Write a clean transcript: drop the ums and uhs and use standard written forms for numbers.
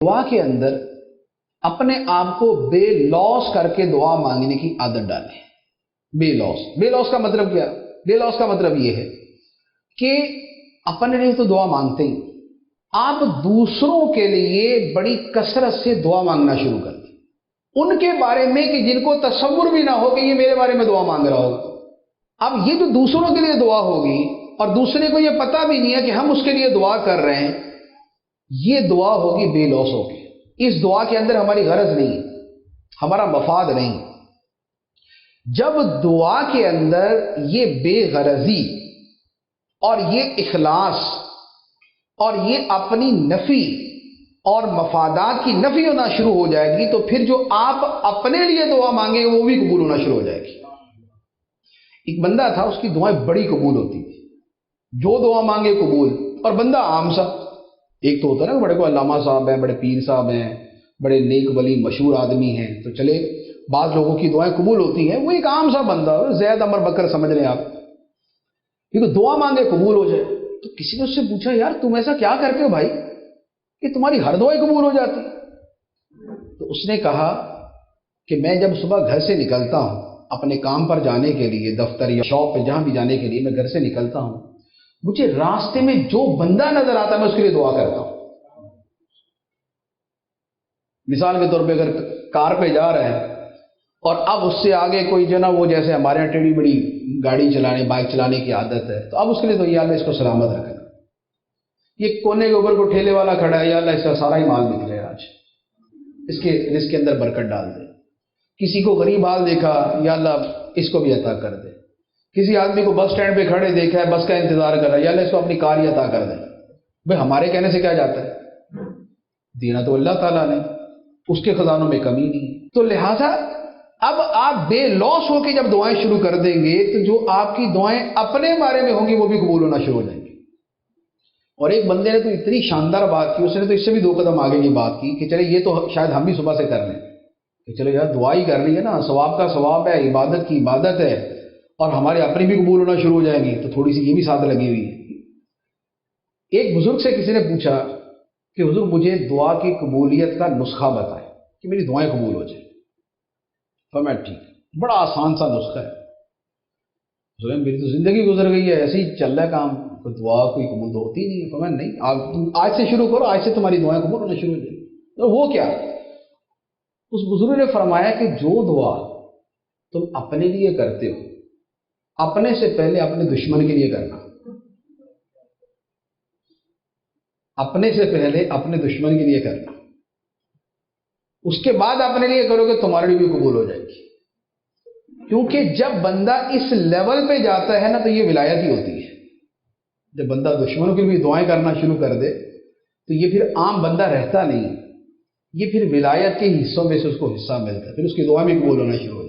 دعا کے اندر اپنے آپ کو بے لوس کر کے دعا مانگنے کی عادت ڈالیں۔ بے لوس کا مطلب کیا؟ بے لوس کا مطلب یہ ہے کہ اپنے لیے تو دعا مانگتے ہی، آپ دوسروں کے لیے بڑی کثرت سے دعا مانگنا شروع کر دیں، ان کے بارے میں کہ جن کو تصور بھی نہ ہو کہ یہ میرے بارے میں دعا مانگ رہا ہوگا۔ اب یہ جو دوسروں کے لیے دعا ہوگی اور دوسرے کو یہ پتہ بھی نہیں ہے کہ ہم اس کے لیے دعا کر رہے ہیں، یہ دعا ہوگی بے لوس ہوگی۔ اس دعا کے اندر ہماری غرض نہیں ہے، ہمارا مفاد نہیں۔ جب دعا کے اندر یہ بے غرضی اور یہ اخلاص اور یہ اپنی نفی اور مفادات کی نفی ہونا شروع ہو جائے گی تو پھر جو آپ اپنے لیے دعا مانگیں گے وہ بھی قبول ہونا شروع ہو جائے گی۔ ایک بندہ تھا، اس کی دعائیں بڑی قبول ہوتی تھی، جو دعا مانگے قبول، اور بندہ عام سا۔ ایک تو ہوتا ہے نا بڑے کو علامہ صاحب ہیں، بڑے پیر صاحب ہیں، بڑے نیک ولی مشہور آدمی ہیں، تو چلے بعض لوگوں کی دعائیں قبول ہوتی ہیں، وہ ایک عام سا بندہ زید عمر بکر سمجھ لیں آپ، کیونکہ دعا مانگے قبول ہو جائے۔ تو کسی نے اس سے پوچھا، یار تم ایسا کیا کرتے ہو بھائی کہ تمہاری ہر دعائیں قبول ہو جاتی؟ تو اس نے کہا کہ میں جب صبح گھر سے نکلتا ہوں اپنے کام پر جانے کے لیے، دفتر یا شاپ پہ جہاں بھی جانے کے لیے میں گھر سے نکلتا ہوں، مجھے راستے میں جو بندہ نظر آتا ہے میں اس کے لیے دعا کرتا ہوں۔ مثال کے طور پہ اگر کار پہ جا رہا ہے اور اب اس سے آگے کوئی جو نا وہ جیسے ہمارے یہاں ٹیڑھی بڑی گاڑی چلانے، بائک چلانے کی عادت ہے، تو اب اس کے لیے تو یا اللہ اس کو سلامت رکھنا۔ یہ کونے کے اوپر کو ٹھیلے والا کھڑا ہے، یا اللہ اس کا سارا ہی مال نکلے آج، اس کے رزق کے اندر برکت ڈال دے۔ کسی کو غریب حال دیکھا، یا اللہ اس کو بھی عطا کر دے۔ کسی آدمی کو بس سٹینڈ پہ کھڑے دیکھا ہے، بس کا انتظار کر رہا ہے، یا اللہ اس کو اپنی کار ہی عطا کر دے۔ بھئی ہمارے کہنے سے کیا جاتا ہے؟ دینا تو اللہ تعالیٰ نے، اس کے خزانوں میں کمی نہیں۔ تو لہٰذا اب آپ بے لوس ہو کے جب دعائیں شروع کر دیں گے تو جو آپ کی دعائیں اپنے بارے میں ہوں گی وہ بھی قبول ہونا شروع ہو جائیں گی۔ اور ایک بندے نے تو اتنی شاندار بات کی، اس نے تو اس سے بھی 2 قدم آگے کی بات کی کہ چلے یہ تو شاید ہم بھی صبح سے کر لیں کہ چلو یار دعا ہی کر لی ہے نا، ثواب کا ثواب ہے، عبادت کی عبادت ہے، اور ہمارے اپنی بھی قبول ہونا شروع ہو جائیں گی، تو تھوڑی سی یہ بھی ساتھ لگی ہوئی ہے۔ ایک بزرگ سے کسی نے پوچھا کہ حضور مجھے دعا کی قبولیت کا نسخہ بتائیں کہ میری دعائیں قبول ہو جائیں۔ فرمایا ٹھیک ہے، بڑا آسان سا نسخہ ہے، میری تو زندگی گزر گئی ہے ایسے ہی چل رہا ہے کام، تو دعا کوئی قبول تو ہوتی نہیں ہے۔ فرمایا نہیں، تم آج سے شروع کرو، آج سے تمہاری دعائیں قبول ہونا شروع ہو جائیں۔ تو وہ کیا؟ اس بزرگ نے فرمایا کہ جو دعا تم اپنے لیے کرتے ہو، اپنے سے پہلے اپنے دشمن کے لیے کرنا، اپنے سے پہلے اپنے دشمن کے لیے کرنا، اس کے بعد اپنے لیے کرو گے تمہارے لیے بھی قبول ہو جائے گی۔ کیونکہ جب بندہ اس لیول پہ جاتا ہے نا تو یہ ولایت ہی ہوتی ہے۔ جب بندہ دشمنوں کے لیے دعائیں کرنا شروع کر دے تو یہ پھر عام بندہ رہتا نہیں، یہ پھر ولایت کے حصوں میں سے اس کو حصہ ملتا ہے، پھر اس کی دعا بھی قبول ہونا شروع ہو جائے۔